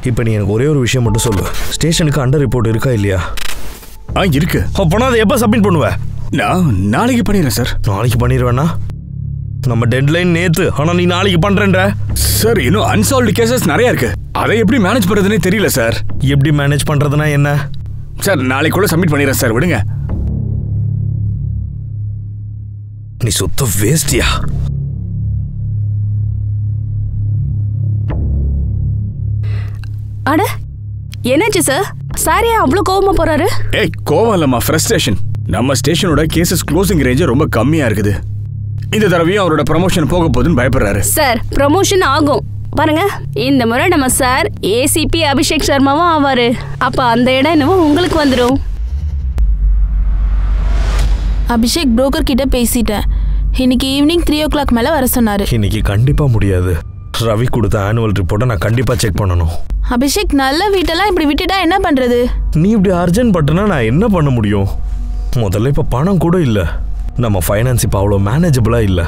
இப்போ நீ எனக்கு ஒரே ஒரு விஷயம் மட்டும் சொல்லு. ஸ்டேஷனுக்கு அண்டர் ரிப்போர்ட் இருக்கா இல்லையா? இருக்கு. அப்போனா அதை எப்போ சப்மிட் பண்ணுவேன்? நான் நாளைக்கு பண்ணிடுறேன் சார். நாளைக்கு பண்ணிடுவேண்ணா? நம்ம டெட்லைன் நேத்து, ஆனால் நீ நாளைக்கு பண்ணுறேன்ற. சார் இன்னும் அன்சால்வ்டு கேசஸ் நிறைய இருக்கு. அதை எப்படி மேனேஜ் பண்ணுறதுனே தெரியல சார். எப்படி மேனேஜ் பண்ணுறதுனா என்ன? சார் நாளைக்குள்ள சப்மிட் பண்ணிடுறேன் சார், விடுங்க. நீ சுத்த வேஸ்டியா? அட என்னாச்சு சார்? சார் ஏன் அவ்வளோ கோவமா போறாரு? கோவம் இல்லம்மா, ஃப்ரஸ்ட்ரேஷன். நம்ம ஸ்டேஷனோட கேசஸ் க்ளோசிங் ரேஞ்ச் ரொம்ப கம்மியா இருக்குது. இந்த தடவையும் அவரோட ப்ரமோஷன் போக போகுதுன்னு பயப்படுறாரு. சார் ப்ரமோஷன் ஆகும் பாருங்க. இந்த முறை நம்ம சார் ஏசிபி அபிஷேக் சர்மாவும் ஆவாரு. அப்ப அந்த இடம் என்னவோ உங்களுக்கு வந்துடும். அபிஷேக் புரோக்கர் கிட்ட பேசிட்டேன். இன்னைக்கு ஈவினிங் 3 o'clock மேல வர சொன்னாரு. இன்னைக்கு கண்டிப்பா முடியாது. ரவி கொடுத்த ஆனுவல் ரிப்போர்ட்டை நான் கண்டிப்பா செக் பண்ணணும். அபிஷேக் நல்ல வீட்டெல்லாம் இப்படி விட்டுட்டா என்ன பண்றது? நீ இப்படி அர்ஜென்ட் பட்டனா நான் என்ன பண்ண முடியும்? முதல்ல இப்ப பணம் கூட இல்ல. நம்ம ஃபைனான்ஸ் இப்ப அவ்வளோ மேனேஜபிளா இல்ல.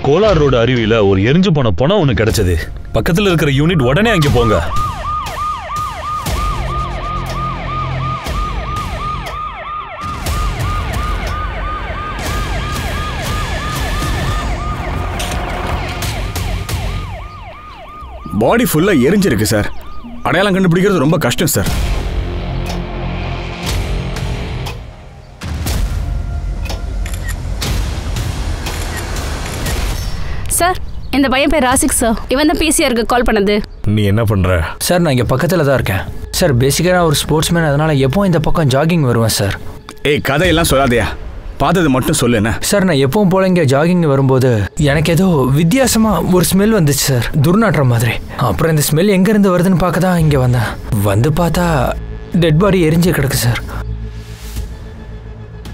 கோலார் ரோடு அருவியில ஒரு எரிஞ்சு போன பணம் ஒன்று கிடைச்சது. பக்கத்தில் இருக்கிற யூனிட் உடனே அங்கே போங்க. பாடி ஃபுல்லா எரிஞ்சிருக்கு சார். அடையாளம் கண்டுபிடிக்கிறது ரொம்ப கஷ்டம் சார். சார் இந்த பையன் பேர் ராசிக் சார். இவன் தான் பிசிஆருக்கு கால் பண்ணது. நீ என்ன பண்ற? சார் நான் இங்கே பக்கத்தில் தான் இருக்கேன் சார். பேசிக்காக நான் ஒரு ஸ்போர்ட்ஸ்மேன், அதனால எப்பவும் இந்த பக்கம் ஜாகிங் வருவேன் சார். கதையெல்லாம் சொல்லாதையா, பார்த்தது மட்டும் சொல்லு. என்ன சார், நான் எப்பவும் போல இங்கே ஜாகிங் வரும்போது எனக்கு ஏதோ வித்தியாசமாக ஒரு ஸ்மெல் வந்துச்சு சார், துர்நாற்றம் மாதிரி. அப்புறம் இந்த ஸ்மெல் எங்கேருந்து வருதுன்னு பார்க்க தான் இங்கே வந்தேன். வந்து பார்த்தா டெட் பாடி எரிஞ்சு கிடக்கு சார்.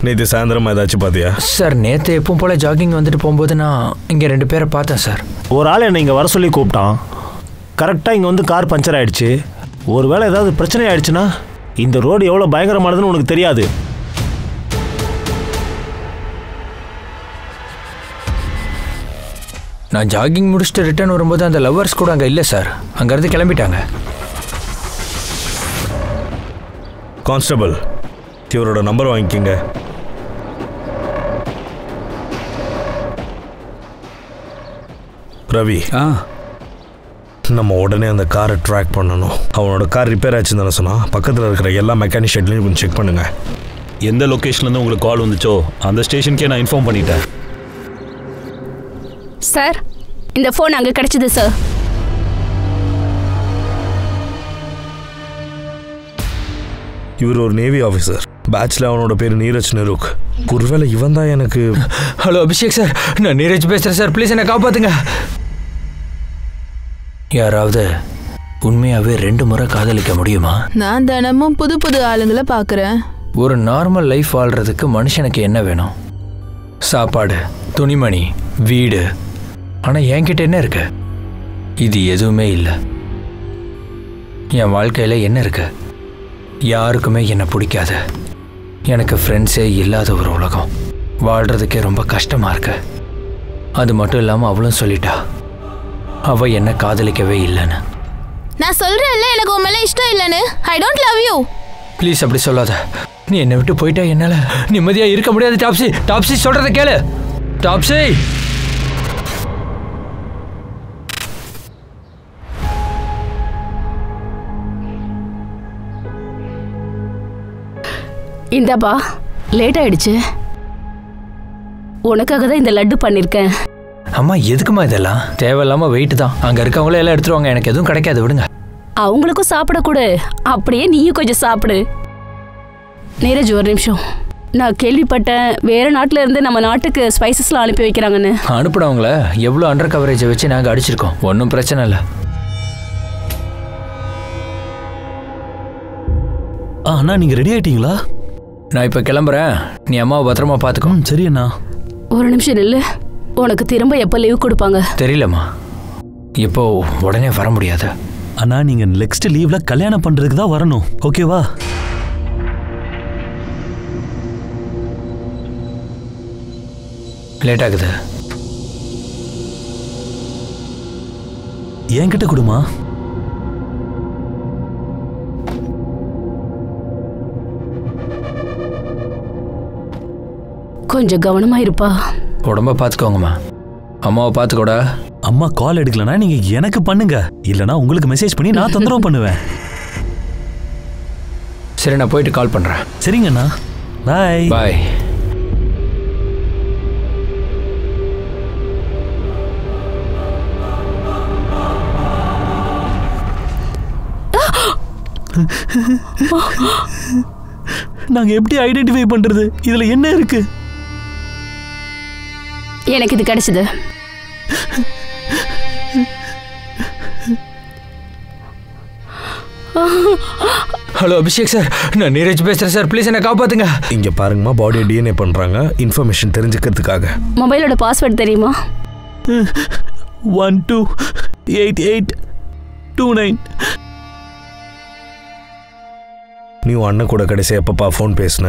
நேற்று சாயந்தரம் ஏதாச்சும் பார்த்தியா? சார் நேற்று எப்பவும் போல ஜாகிங் வந்துட்டு போகும்போது நான் இங்கே 2 பேரை பார்த்தேன் சார். ஒரு ஆள் என்னை இங்கே வர சொல்லி கூப்பிட்டான். கரெக்டாக இங்கே வந்து கார் பஞ்சர் ஆகிடுச்சு. ஒரு வேளை ஏதாவது பிரச்சனை ஆகிடுச்சுன்னா இந்த ரோடு எவ்வளோ பயங்கரமானதுன்னு உனக்கு தெரியாது. நான் ஜாகிங் முடிச்சுட்டு ரிட்டர்ன் வரும்போது அந்த லவ்வர்ஸ் கூட அங்கே இல்லை சார். அங்கேருந்து கிளம்பிட்டாங்க. கான்ஸ்டபிள், இவரோட நம்பர் வாங்கிக்கோங்க. ரவி, நம்ம உடனே அந்த காரை ட்ராக் பண்ணணும். அவனோட கார் ரிப்பேர் ஆச்சுன்னு தானே சொன்னான். பக்கத்தில் இருக்கிற எல்லா மெக்கானிக் ஷெட்லையும் கொஞ்சம் செக் பண்ணுங்க. எந்த லொக்கேஷன்லேருந்து உங்களுக்கு கால் வந்துச்சோ அந்த ஸ்டேஷனுக்கே நான் இன்ஃபார்ம் பண்ணிட்டேன். சார் இந்த ஃபோன் அங்கே கிடைச்சது சார். இவர் ஒரு நேவி ஆஃபீஸர். பேட்ச்ல அவனோட பேர் நீரஜ் நெருக். ஒருவேளை இவன் தான் எனக்கு. ஹலோ அபிஷேக் சார், நான் நீரஜ் பேசுகிறேன் சார். ப்ளீஸ் என்னை காப்பாற்றுங்க. யாராவது உண்மையாகவே 2 முறை காதலிக்க முடியுமா? நான் தினமும் புது புது ஆளுங்களை பார்க்குறேன். ஒரு நார்மல் லைஃப் வாழ்கிறதுக்கு மனுஷனுக்கு என்ன வேணும்? சாப்பாடு, துணிமணி, வீடு. ஆனால் என்கிட்ட என்ன இருக்கு? இது எதுவுமே இல்லை. என் வாழ்க்கையில் என்ன இருக்கு? யாருக்குமே என்னை பிடிக்காது. எனக்கு ஃப்ரெண்ட்ஸே இல்லாத ஒரு உலகம். வாழ்கிறதுக்கே ரொம்ப கஷ்டமாக இருக்கு. அது மட்டும் இல்லாமல் அவளும் சொல்லிட்டா அவள் என்ன காதலிக்கவே இல்லைன்னு. நான் சொல்கிறேன்ல எனக்கு உன் மேலே இஷ்டம் இல்லைன்னு. I don't love you. Please அப்படி சொல்லாத. நீ என்னை விட்டு போயிட்டா என்னால் நிம்மதியாக இருக்க முடியாது. டாப்ஸி, டாப்ஸி சொல்கிறத கேளு. டாப்ஸி, இந்தாப்பா, லேட் ஆயிடுச்சு. உனக்காக தான் இந்த லட்டு பண்ணிருக்கேன். அம்மா எதுக்குமா இதெல்லாம்? தேவையில்லாமல் வெயிட் தான். அங்கே இருக்கவங்களே எல்லாம் எடுத்துருவாங்க, எனக்கு எதுவும் கிடைக்காது, விடுங்க. அவங்களுக்கும் சாப்பிடக்கூடு, அப்படியே நீயும் கொஞ்சம் சாப்பிடு. நீரஜ் ஒரு நிமிஷம், நான் கேள்விப்பட்டேன் வேற நாட்டில இருந்து நம்ம நாட்டுக்கு ஸ்பைசஸ்லாம் அனுப்பி வைக்கிறாங்கன்னு. அனுப்புனவங்கள எவ்வளோ அண்டர் கவரேஜை வச்சு நாங்கள் அடிச்சிருக்கோம், ஒன்றும் பிரச்சனை இல்லை. அண்ணா நீங்கள் ரெடி ஆயிட்டீங்களா? நான் இப்போ கிளம்புறேன், நீ அம்மாவை பத்திரமா பார்த்துக்கோ. சரி அண்ணா. ஒரு நிமிஷம் நில்லு, உனக்கு திரும்ப எப்போ லீவ் கொடுப்பாங்க? தெரியலம்மா, இப்போ உடனே வர முடியாது. அண்ணா நீங்கள் நெக்ஸ்ட் லீவில் கல்யாணம் பண்ணுறதுக்கு தான் வரணும், ஓகேவா? லேட் ஆகுது. என்கிட்ட கொடுமா. கொஞ்சம் கவனமா இருப்பா. உடம்ப பார்த்துக்கோங்கம்மா, அம்மாவை பார்த்துக்கோடா. அம்மா கால் எடுக்கலனா நீங்க எனக்கு பண்ணுங்க, இல்லனா உங்களுக்கு மெசேஜ் பண்ணி நான் தொந்தரவு பண்ணுவேன். சரி, நான் போயிட்டு கால் பண்றேன். சரிங்கண்ணா, பாய். பாய். நாங்க எப்படி ஐடென்டிஃபை பண்றது? இதுல என்ன இருக்கு? எனக்கு இது கிடைச்சது. ஹலோ அபிஷேக் சார், நான் நீரஜ் பேசுறேன் சார், ப்ளீஸ் என்ன காப்பாத்துங்க. இங்க பாருங்கம்மா, பாடியை டிஎன்ஏ பண்றாங்க இன்ஃபர்மேஷன் தெரிஞ்சுக்கிறதுக்காக. மொபைலோட பாஸ்வேர்ட் தெரியுமா? 128829. நீ அண்ணன் கூட கடைசி எப்பப்பா ஃபோன் பேசுன?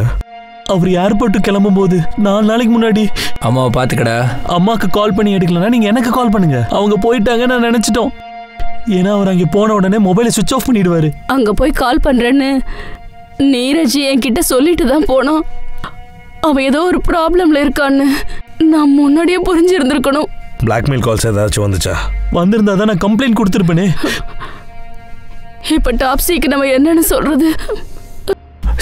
அவர் ஏர்போர்ட்டு கிளம்பும் போது 4 நாளைக்கு முன்னாடி. அம்மாவை பார்த்துக்கடா. அம்மாக்கு கால் பண்ணி எடுக்கலனா நீங்க எனக்கு கால் பண்ணுங்க. அவங்க போயிட்டாங்க நான் நினைச்சிட்டோம். ஏன்னா அவர் அங்கே போன உடனே மொபைலை சுவிட்ச் ஆஃப் பண்ணிடுவாரு. அங்க போய் கால் பண்றேன்னு நீரஜ் என்கிட்ட சொல்லிட்டு தான் போனோம். அவன் ஏதோ ஒரு ப்ராப்ளம்ல இருக்கான்னு நான் முன்னாடியே புரிஞ்சிருந்திருக்கணும். பிளாக்மெயில் கால்ஸ் ஏதாச்சும் வந்துச்சா? வந்திருந்தா தான் நான் கம்ப்ளைண்ட் கொடுத்துருப்பேனே. இப்ப டாப்ஸிக்கு நம்ம என்னன்னு சொல்றது?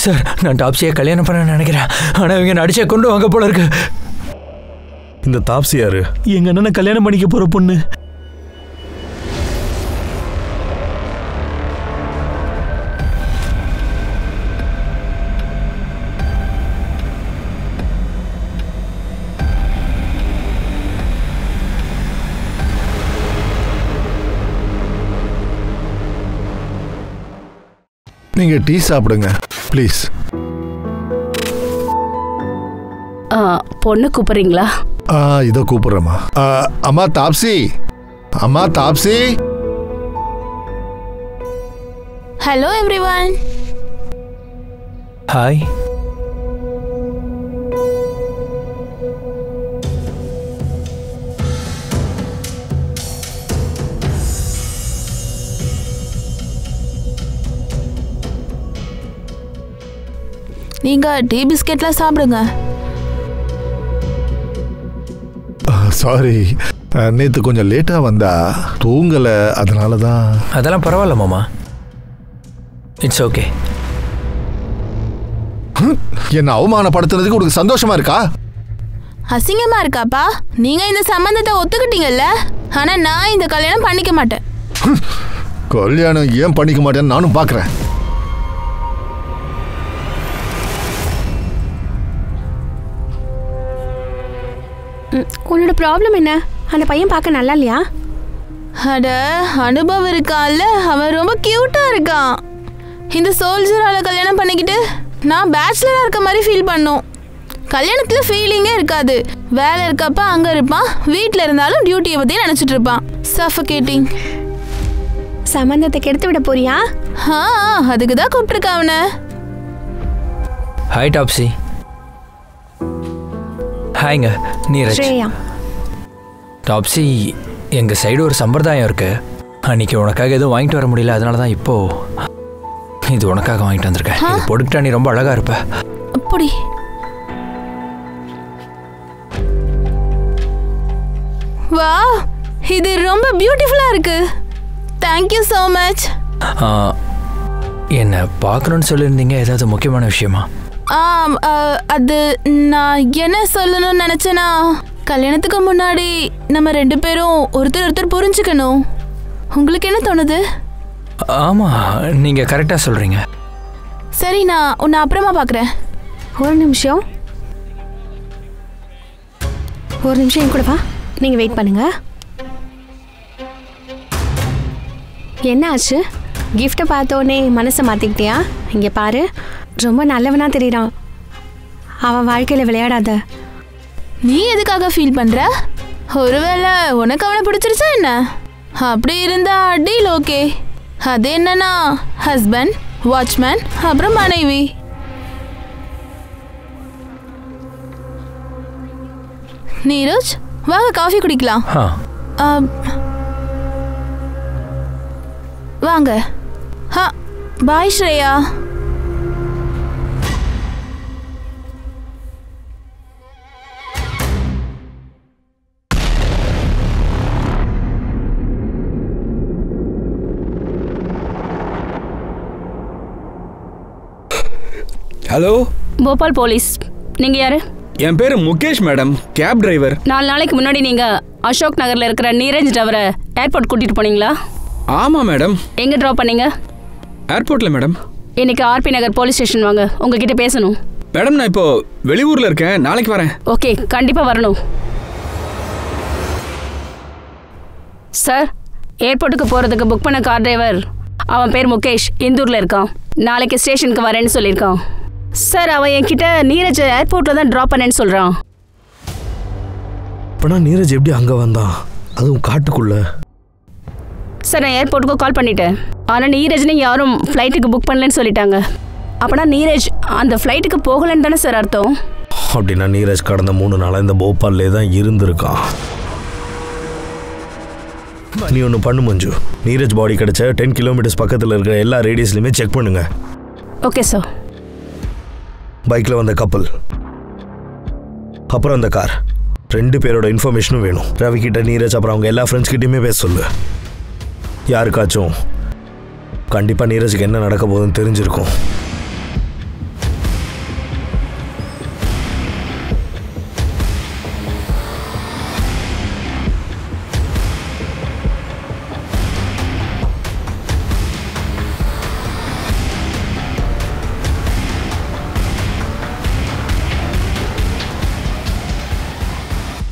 சார், நான் டாப்ஸியை கல்யாணம் பண்ண நினைக்கிறேன், ஆனா இவங்க நடிச்சே கொண்டு வாங்க போல இருக்கு. இந்த தாப்ஸி யாரு? எங்க அண்ணனை கல்யாணம் பண்ணிக்க போற பொண்ணு. நீங்க டீ சாப்பிடுங்க ப்ளீஸ். பொண்ணு கூப்பிடுறீங்களா? இதோ கூப்பிடுறேம்மா. அம்மா தாப்சி, அம்மா தாப்சி. Hello everyone. ஹாய். நீங்க டீ பிஸ்கெட்லாம் சாப்பிடுங்க. சாரி, நேற்று கொஞ்சம் லேட்டாக வந்தா தூங்கலை, அதனால தான். அதெல்லாம் பரவாயில்ல மாமா, இட்ஸ் ஓகே. என்னை அவமானப்படுத்துறதுக்கு உனக்கு சந்தோஷமா இருக்கா? அசிங்கமா இருக்காப்பா? நீங்க இந்த சம்பந்தத்தை ஒத்துக்கிட்டீங்கல்ல, ஆனா நான் இந்த கல்யாணம் பண்ணிக்க மாட்டேன். கல்யாணம் ஏன் பண்ணிக்க மாட்டேன்னு நானும் பார்க்குறேன். உன்னோட ப்ராப்ளம் என்ன? அந்த பையன் பார்க்க நல்லா இல்லையா? அட, அனுபவம் இருக்கான்ல, அவன் ரொம்ப கியூட்டா இருக்கான். இந்த சோல்ஜரால கல்யாணம் பண்ணிக்கிட்டு நான் பேச்சுலரா இருக்க மாதிரி ஃபீல் பண்ணோம். கல்யாணத்துல ஃபீலிங்கே இருக்காது. வேலை இருக்கப்ப அங்க இருப்பான், வீட்டில் இருந்தாலும் டியூட்டியை பத்தி நினைச்சிட்டு இருப்பான். சஃபகேட்டிங். சம்பந்தத்தை கெடுத்து விட போறியா? அதுக்கு தான் கூப்பிட்டுருக்க அவனை. ஹாய் டாப்ஸி. ஹாய்ங்க, நீரஜ். டாப்ஸி, எங்கள் சைடு ஒரு சம்பிரதாயம் இருக்கு. அன்னைக்கு உனக்காக எதுவும் வாங்கிட்டு வர முடியல, அதனால தான் இப்போ இது உனக்காக வாங்கிட்டு வந்திருக்கேன். இது போட்டுக்கிட்டா நீ ரொம்ப அழகா இருப்ப. அப்படி வா, இது ரொம்ப பியூட்டிஃபுல்லா இருக்கு. Thank you so much. என்ன பார்க்கணும்னு சொல்லியிருந்தீங்க, ஏதாவது முக்கியமான விஷயமா? அது நான் என்ன சொல்லணும்னு நினைச்சேன்னா, கல்யாணத்துக்கு முன்னாடி நம்ம 2 பேரும் ஒருத்தர் ஒருத்தர் புரிஞ்சுக்கணும். உங்களுக்கு என்ன தோணுது? ஆமா, நீங்க கரெக்டா சொல்றீங்க. சரி, நான் உன்னை அப்புறமா பார்க்குறேன். ஒரு நிமிஷம் என் கூட வா. நீங்க வெயிட் பண்ணுங்க. என்ன ஆச்சு? கிஃப்ட்டை பார்த்தோன்னே மனசை மாற்றிக்கிட்டியா? இங்கே பாரு, ரொம்ப நல்லவனா தெரியுறான். அவன் வாழ்க்கையில் விளையாடாத. நீ எதுக்காக ஃபீல் பண்ணுற? ஒருவேளை உனக்கு அவனை பிடிச்சிருச்சா என்ன? அப்படி இருந்தா டீல் ஓகே. அது என்னன்னா ஹஸ்பண்ட், வாட்ச்மேன், அப்புறம் மனைவி. நீரஜ், வாங்க காஃபி குடிக்கலாம். வாங்க. Bye Shreya. Hello, Bhopal police. நீங்க யாரு? என் பேரு முகேஷ் மேடம், கேப் டிரைவர். 4 நாளைக்கு முன்னாடி நீங்க அசோக் நகர்ல இருக்கிற நீரஜ் டவரை ஏர்போர்ட் கூட்டிட்டு போனீங்களா? ஆமா மேடம். எங்க டிராப் பண்ணீங்க? ஏர்போர்ட்ல மேடம். இன்னைக்கு ஆர்பி நகர் போலீஸ் ஸ்டேஷன் வாங்க, உங்ககிட்ட பேசணும். மேடம், நான் இப்போ வெளியூர்ல இருக்கேன், நாளைக்கு வரேன். ஓகே, கண்டிப்பா வரணும். சார், ஏர்போர்ட்டுக்கு போறதுக்கு புக் பண்ண கார் டிரைவர், அவன் பேர் முகேஷ், இந்தூர்ல இருக்கான். நாளைக்கு ஸ்டேஷனுக்கு வரேன்னு சொல்லியிருக்கான். சார், அவன் என்கிட்ட நீரஜ் ஏர்போர்ட்ல தான் டிராப் பண்ணேன்னு சொல்றான். அப்பனா நீரஜ் எப்படி அங்க வந்தான், அதுவும் காட்டுக்குள்ள? சார், நான் ஏர்போர்ட்டுக்கு கால் பண்ணிட்டேன். ஆனால் நீரஜ்னு யாரும் ஃப்ளைட்டுக்கு புக் பண்ணலன்னு சொல்லிட்டாங்க. அப்பனா நீரஜ் அந்த ஃப்ளைட்டுக்கு போகலன்னு தானே சார் அர்த்தம்? அப்படின்னா நீரஜ் கடந்த 3 நாளாக இந்த போபால்லே தான் இருந்திருக்கான். நீ ஒன்று பண்ணு மஞ்சு, நீரஜ் பாடி கிடைச்ச 10 கிலோமீட்டர்ஸ் பக்கத்தில் இருக்கிற எல்லா ரேடியஸ்லையுமே செக் பண்ணுங்க. Okay sir. பைக்கில் வந்த கப்பல், அப்புறம் அந்த கார், 2 பேரோட இன்ஃபர்மேஷனும் வேணும். ரவி கிட்ட, நீரஜ், அப்புறம் அவங்க எல்லா ஃப்ரெண்ட்ஸ் கிட்டையுமே பேச சொல்லு. யாருக்காச்சும் கண்டிப்பாக நீரஜுக்கு என்ன நடக்க போகுதுன்னு தெரிஞ்சிருக்கும்.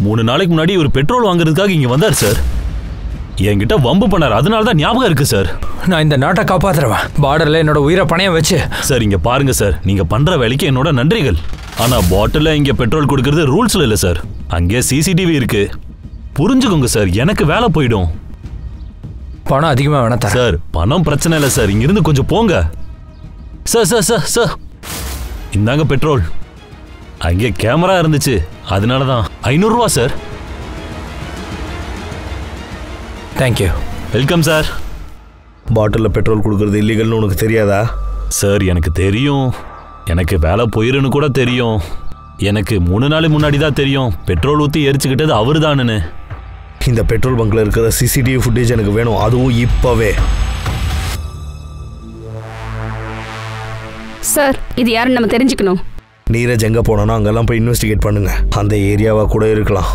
மூணு நாளைக்கு முன்னாடி ஒரு பெட்ரோல் வாங்குறதுக்காக இங்க வந்தார் சார். என்கிட்ட வம்பு பண்ணார், அதனால தான் ஞாபகம் இருக்கு சார். நான் இந்த நாட்டை காப்பாத்துறேன், பார்டர்ல என்னோட உயிரை பணையம் வச்சு. சார், இங்க பாருங்க சார், நீங்க பண்ற வேலைக்கு என்னோட நன்றிகள். ஆனா பாட்டில இங்க பெட்ரோல் கொடுக்கறது ரூல்ஸ்ல இல்ல சார். அங்கே சிசிடிவி இருக்கு, புரிஞ்சுக்கோங்க சார். எனக்கு வேலை போயிடும். பணம் அதிகமா வேணா சார். பணம் பிரச்சனை இல்லை சார், இங்கிருந்து கொஞ்சம் போங்க சார். சார் சார் சார், இந்தாங்க பெட்ரோல். அங்கே கேமரா இருந்துச்சு, அதனால தான் 500 ரூபா சார். தேங்க்யூ. Welcome sir. பாட்டிலில் பெட்ரோல் கொடுக்கறது இல்லீகல்னு உனக்கு தெரியாதா? சார், எனக்கு தெரியும். எனக்கு வேலை போயிருன்னு கூட தெரியும். எனக்கு 3 நாள் முன்னாடி தான் தெரியும் பெட்ரோல் ஊற்றி எரிச்சுக்கிட்டது அவரு தானுன்னு. இந்த பெட்ரோல் பங்க்ல இருக்கிற சிசிடிவி ஃபுட்டேஜ் எனக்கு வேணும், அதுவும் இப்பவே. சார், இது யாருன்னு நம்ம தெரிஞ்சுக்கணும். நீரஜ் எங்கே போனோன்னா அங்கெல்லாம் போய் இன்வெஸ்டிகேட் பண்ணுங்க. அந்த ஏரியாவா கூட இருக்கலாம்.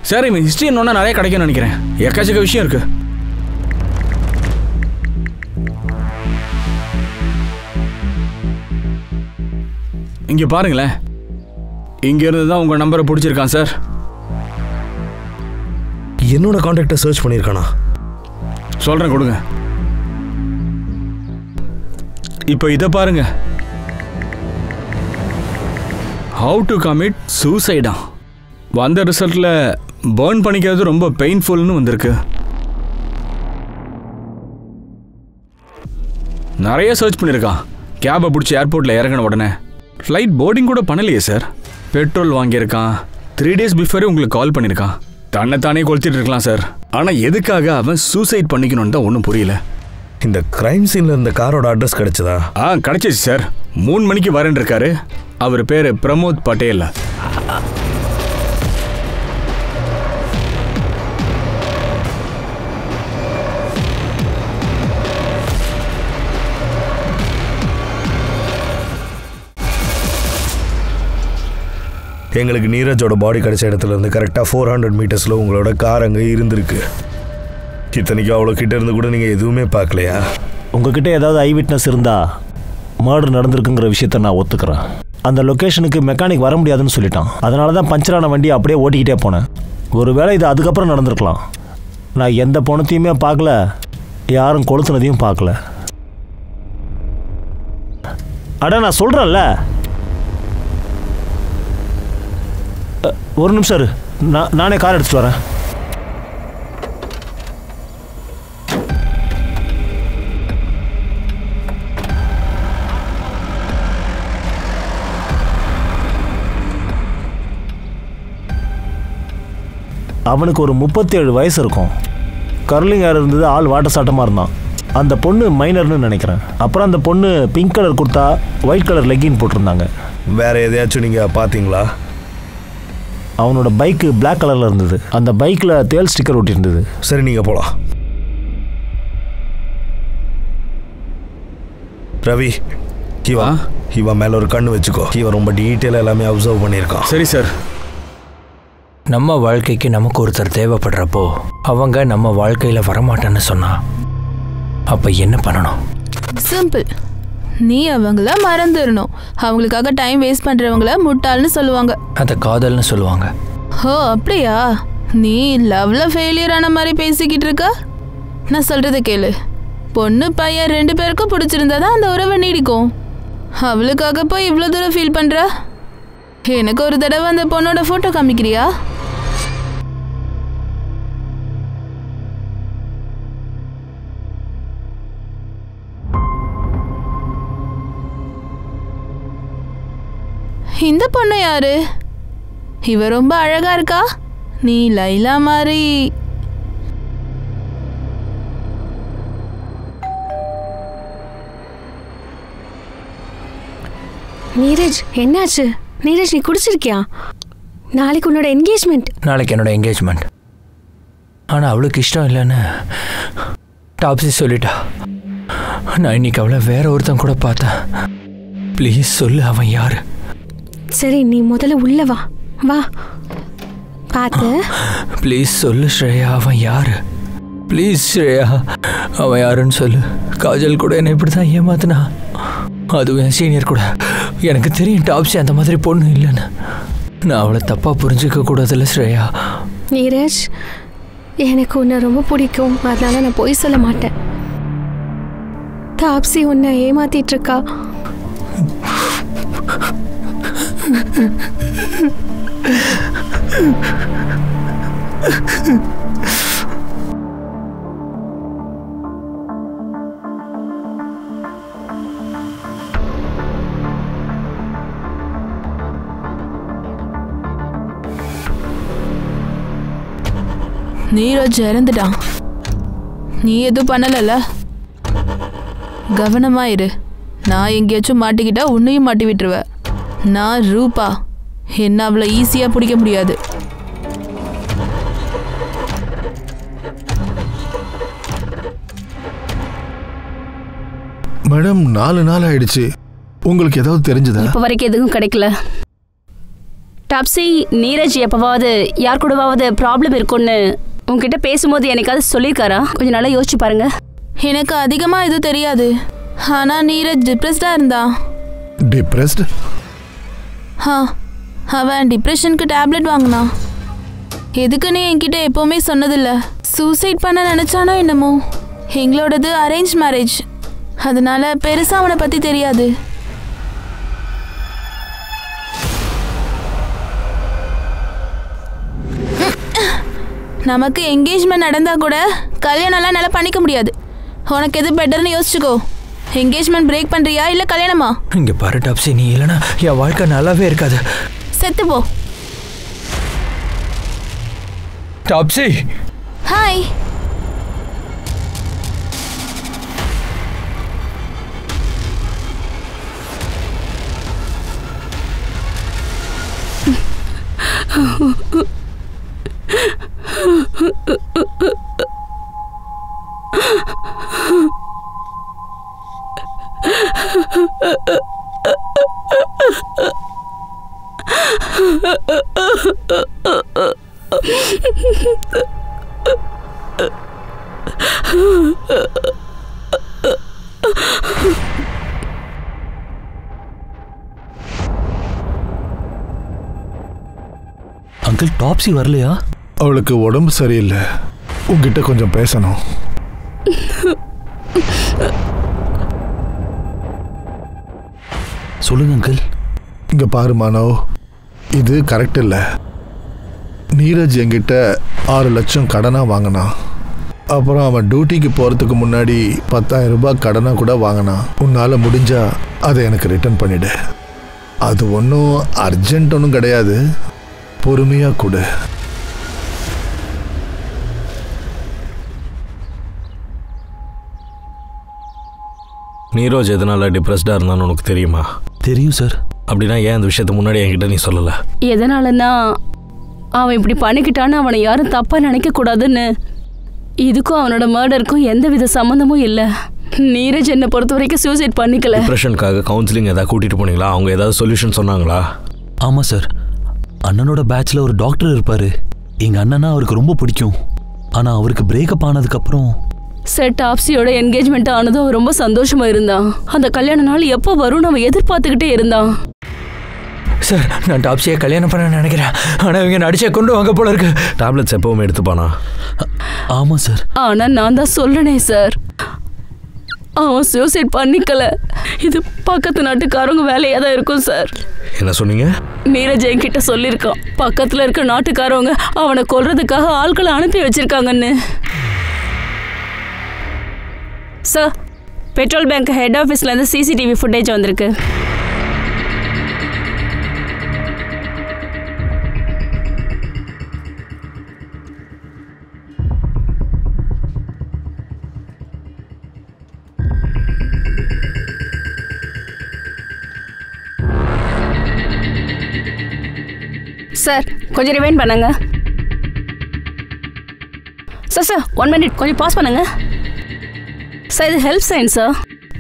சார், இவன் ஹிஸ்ட்ரி என்னன்னா நிறைய கிடைக்கும்னு நினைக்கிறேன். எக்கச்சக்க விஷயம் இருக்கு. இங்க பாருங்களேன், இங்க இருந்து தான் உங்க நம்பரை பிடிச்சிருக்கான் சார். என்னோட கான்டாக்டை சர்ச் பண்ணியிருக்கானா? சொல்றேன், கொடுங்க. இப்போ இதை பாருங்க. ஹவு டு கமிட் சூசைடா. வந்த ரிசல்ட்ல பர்ன் பண்ணிக்கிறது ரொம்ப பெயின்ஃபுல்னு வந்திருக்கு. நிறைய சர்ச் பண்ணியிருக்கான். கேபை பிடிச்சி ஏர்போர்ட்டில் இறங்கின உடனே ஃப்ளைட் போர்டிங் கூட பண்ணலையே சார். பெட்ரோல் வாங்கியிருக்கான். 3 days பிஃபோரே உங்களுக்கு கால் பண்ணியிருக்கான். தன்னைத்தானே கொளுத்திட்டு இருக்கலாம் சார். ஆனால் எதுக்காக அவன் சூசைட் பண்ணிக்கணும்னு தான் ஒன்றும் புரியல. இந்த கிரைம் சீனில் இருந்த காரோட அட்ரஸ் கிடைச்சதா? கிடைச்சிச்சு சார். 3 மணிக்கு வரேன் இருக்காரு. அவர் பேர் பிரமோத் பட்டேல். எங்களுக்கு நீரஜோட பாடி கிடைச்ச இடத்துல இருந்து கரெக்டாக 400 மீட்டர்ஸில் உங்களோட கார் அங்கே இருந்திருக்கு. இத்தனைக்கும் அவ்வளோ கிட்ட இருந்து கூட நீங்கள் எதுவுமே பார்க்கலையா? உங்ககிட்ட ஏதாவது ஐ விட்னஸ் இருந்தா மர்டர் நடந்திருக்குங்கிற விஷயத்த நான் ஒத்துக்கிறேன். அந்த லொக்கேஷனுக்கு மெக்கானிக் வர முடியாதுன்னு சொல்லிட்டான். அதனால தான் பஞ்சரான வண்டியை அப்படியே ஓட்டிக்கிட்டே போனேன். ஒருவேளை இது அதுக்கப்புறம் நடந்திருக்கலாம். நான் எந்த பொணத்தையுமே பார்க்கல, யாரும் கொளுத்துனதையும் பார்க்கல. அட நான் சொல்கிறேன்ல, ஒரு நிமிஷம் இரு, நானே கார் எடுத்துட்டு வரேன். அவனுக்கு ஒரு 37 வயசு இருக்கும். கர்லிங் ஹேர் இருந்தது, ஆள் வாட்ட சாட்டமாக இருந்தான். அந்த பொண்ணு மைனர்னு நினைக்கிறேன். அப்புறம் அந்த பொண்ணு pink colour kurta, white colour legging போட்டிருந்தாங்க. வேற எதையாச்சும் நீங்கள் பார்த்தீங்களா? அவனோட பைக்கு பிளாக் கலரில் இருந்தது. அந்த பைக்கில் தேல் ஸ்டிக்கர் ஒட்டி இருந்தது. சரி, நீங்கள் போகலாம். ரவி, இவன் மேலே ஒரு கண்ணு வச்சுக்கோ. இவன் ரொம்ப டீட்டெயிலாக எல்லாமே அப்சர்வ் பண்ணியிருக்கான். சரி சார். நம்ம வாழ்க்கைக்கு நமக்கு ஒருத்தர் தேவைப்படுறப்போ அவங்க நம்ம வாழ்க்கையில் வரமாட்டேன்னு சொன்னா அப்போ என்ன பண்ணணும்? சிம்பிள். நீ அவங்கள மறந்துடணும். அவங்களுக்காக டைம் வேஸ்ட் பண்ணுறவங்கள முட்டாள்னு சொல்லுவாங்க. அதை காதல்னு சொல்லுவாங்க. ஓ அப்படியா? நீ லவ்ல ஃபெயிலியர் ஆன மாதிரி பேசிக்கிட்டு இருக்க. நான் சொல்கிறத கேளு. பொண்ணு பையன் 2 பேருக்கும் பிடிச்சிருந்தா தான் அந்த உறவை நீடிக்கும். அவளுக்காக போய் இவ்வளோ தூரம் ஃபீல் பண்ணுற. எனக்கு ஒரு தடவை அந்த பொண்ணோட ஃபோட்டோ காமிக்கிறியா? இந்த பொண்ணு யாரு? இவ ரொம்ப அழகா இருக்கா. நீ லைலா மாதிரி. நீரஜ் என்னாச்சு? நீரஜ் நீ குடிச்சிருக்கியா? நாளைக்கு உன்னோட என்கேஜ்மெண்ட். நாளைக்கு என்னோட என்கேஜ்மெண்ட். ஆனால் அவளுக்கு இஷ்டம் இல்லைன்னு டாப்ஸி சொல்லிட்டா. நான் இன்னைக்கு அவளை வேற ஒருத்தன் கூட பார்த்தேன். ப்ளீஸ் சொல்லு, அவன் யாரு? சரி, நீ முதல்ல உள்ள வா. வா பார்த்து. ப்ளீஸ் சொல்லு ஸ்ரேயா, அவன் யாரு? ப்ளீஸ் ஸ்ரேயா, அவன் யாருன்னு சொல்லு. காஜல் கூட என்னை இப்படி தான் ஏமாத்தினா. அதுவும் என் சீனியர் கூட. எனக்கு தெரியும் டாப்ஸி அந்த மாதிரி பொண்ணு இல்லைன்னு. நான் அவளை தப்பாக புரிஞ்சிக்க கூடாதுல்ல ஸ்ரேயா. நீரஜ், எனக்கு உன்னை ரொம்ப பிடிக்கும். அதனால நான் பொய் சொல்ல மாட்டேன். டாப்ஸி உன்னை ஏமாத்திட்டு இருக்கா. நீரஜ் இறந்துட்டான். நீ எதுவும் பண்ணலல்ல? கவனமாயிரு. நான் எங்கேயாச்சும் மாட்டிக்கிட்டா உன்னையும் மாட்டி விட்டுருவ. நான் ரூபா. என்ன அவ்வளோ ஈஸியாக பிடிக்க முடியாது. மேடம், 4 நாள் ஆயிடுச்சு. உங்களுக்கு ஏதாவது தெரிஞ்சதா? இப்போ வரைக்கும் எதுவும் கிடைக்கல. டாப்ஸி, நீரஜ் எப்பவாவது யார் கூடவாவது ப்ராப்ளம் இருக்குன்னு உங்ககிட்ட பேசும்போது எனக்காவது சொல்லியிருக்காரா? கொஞ்சம் நல்லா யோசிச்சு பாருங்க. எனக்கு அதிகமாக எதுவும் தெரியாது. ஆனால் நீரஜ் டிப்ரெஸ்டாக இருந்தான். டிப்ரெஸ்ட்? அவன் டிப்ரெஷனுக்கு டேப்லெட் வாங்கினான். எதுக்குன்னு என்கிட்ட எப்போவுமே சொன்னதில்ல. சூசைட் பண்ண நினச்சானோ என்னமோ. எங்களோடது அரேஞ்ச் மேரேஜ். அதனால பெருசாக அவனை பற்றி தெரியாது. நமக்கு என்கேஜ்மெண்ட் நடந்தால் கூட கல்யாணம்லாம் நல்லா பண்ணிக்க முடியாது. உனக்கு எது பெட்டர்னு யோசிச்சுக்கோ. என்கேஜ்மெண்ட் பிரேக் பண்ணுறியா இல்லை கல்யாணமா? இங்கே பாரு டாப்ஸி, நீ இல்லைனா என் வாழ்க்கை நல்லாவே இருக்காது. செத்து போ. டாப்ஸி, ஹாய். அங்கிள் டாப்ஸி வரலையா? அவளுக்கு உடம்பு சரியில்லை, உங்ககிட்ட கொஞ்சம் பேசணும். சொல்லுங்க அங்கிள். இங்க பாரு மானவ், இது கரெக்ட் இல்லை. நீரஜ் என்கிட்ட 6 லட்சம் கடனாக வாங்கினான். அப்புறம் அவன் டியூட்டிக்கு போகிறதுக்கு முன்னாடி 10,000 ரூபாய் கடனாக கூட வாங்கினான். உன்னால் முடிஞ்சா அதை எனக்கு ரிட்டர்ன் பண்ணிடு. அது ஒன்றும் அர்ஜென்ட் ஒன்றும் கிடையாது, பொறுமையாக கொடு. நீரோஜ் எதனால டிப்ரெஸ்டாக இருந்தான்னு உனக்கு தெரியுமா? தெரியும் சார். அப்படின்னா ஏன் அந்த விஷயத்தை முன்னாடி என்கிட்ட நீ சொல்லலை? எதனாலன்னா அவன் இப்படி பண்ணிக்கிட்டான்னு அவனை யாரும் தப்பாக நினைக்கக்கூடாதுன்னு. இதுக்கும் அவனோட மர்டருக்கும் எந்த வித சம்மந்தமும் இல்லை. நீரஜ் என்னை பொறுத்த வரைக்கும் சூசைட் பண்ணிக்கல. டிப்ரெஷனுக்காக கவுன்சிலிங் ஏதாவது கூட்டிகிட்டு போனீங்களா? அவங்க ஏதாவது சொல்யூஷன் சொன்னாங்களா? ஆமாம் சார். அண்ணனோட பேட்சில் ஒரு டாக்டர் இருப்பார். எங்கள் அண்ணனா அவருக்கு ரொம்ப பிடிக்கும். ஆனால் அவருக்கு பிரேக்கப் ஆனதுக்கப்புறம் சார் டாப்ஸியோட என்கேஜ்மெண்ட் ஆனதும் அவன் ரொம்ப சந்தோஷமா இருந்தான். அந்த கல்யாண நாள் எப்போ வரும்னு அவன் எதிர்பார்த்துக்கிட்டே இருந்தான். சார் நான் டாப்ஸியை கல்யாணம் பண்ண நினைக்கிறேன். ஆனால் இவங்க நடிச்சே கொண்டு வாங்க போல இருக்கு. டேப்லெட்ஸ் எப்பவுமே எடுத்துப்பானா? ஆமாம் சார். ஆனால் நான் தான் சொல்றேனே சார், அவன் சூசைட் பண்ணிக்கல. இது பக்கத்து நாட்டுக்காரங்க வேலையாக தான் இருக்கும் சார். என்ன சொன்னீங்க? நீரஜ் என்கிட்ட சொல்லியிருக்கான், பக்கத்தில் இருக்க நாட்டுக்காரவங்க அவனை கொல்றதுக்காக ஆட்களை அனுப்பி வச்சிருக்காங்கன்னு. சார், பெட்ரோல் பேங்க் ஹெட் ஆஃபீஸ்லேருந்து சிசிடிவி ஃபுட்டேஜ் வந்திருக்கு. சார் கொஞ்சம் ரிவைண்ட் பண்ணுங்க. சார் 1 மினிட் கொஞ்சம் பாஸ் பண்ணுங்க. சார் இது ஹெல்ப் சைன் சார்,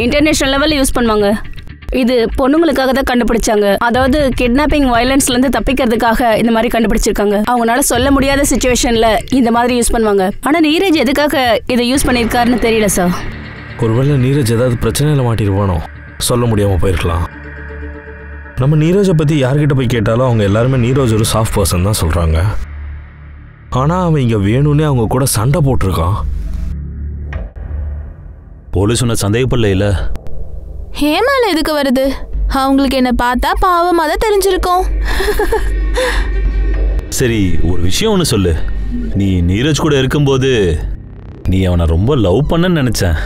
இன்டர்நேஷ்னல் லெவலில் யூஸ் பண்ணுவாங்க. இது பொண்ணுங்களுக்காக தான் கண்டுபிடிச்சாங்க. அதாவது கிட்னாப்பிங் வயலன்ஸ்லேருந்து தப்பிக்கிறதுக்காக இந்த மாதிரி கண்டுபிடிச்சிருக்காங்க. அவங்களால சொல்ல முடியாத சுச்சுவேஷனில் இந்த மாதிரி யூஸ் பண்ணுவாங்க. ஆனால் நீரஜ் எதுக்காக இதை யூஸ் பண்ணியிருக்காருன்னு தெரியல சார். ஒருவேளை நீரஜ் ஏதாவது பிரச்சனையில் மாட்டிருவானோ, சொல்ல முடியாமல் போயிருக்கலாம். நம்ம நீரஜை பற்றி யார்கிட்ட போய் கேட்டாலும் அவங்க எல்லாருமே நீரஜ் ஒரு சாஃப்ட் பர்சன் தான் சொல்கிறாங்க. ஆனால் அவன் இங்கே வேணும்னே அவங்க கூட சண்டை போட்டிருக்கான். போலீஸ் ஒன்று சந்தேகப்படல இல்லை? ஏமால எதுக்கு வருது? அவங்களுக்கு என்ன பார்த்தா பாவமாக தான் தெரிஞ்சிருக்கும். சரி, ஒரு விஷயம் ஒன்று சொல்லு. நீ நீரஜ் கூட இருக்கும்போது நீ அவனை ரொம்ப லவ் பண்ணன்னு நினச்சேன்.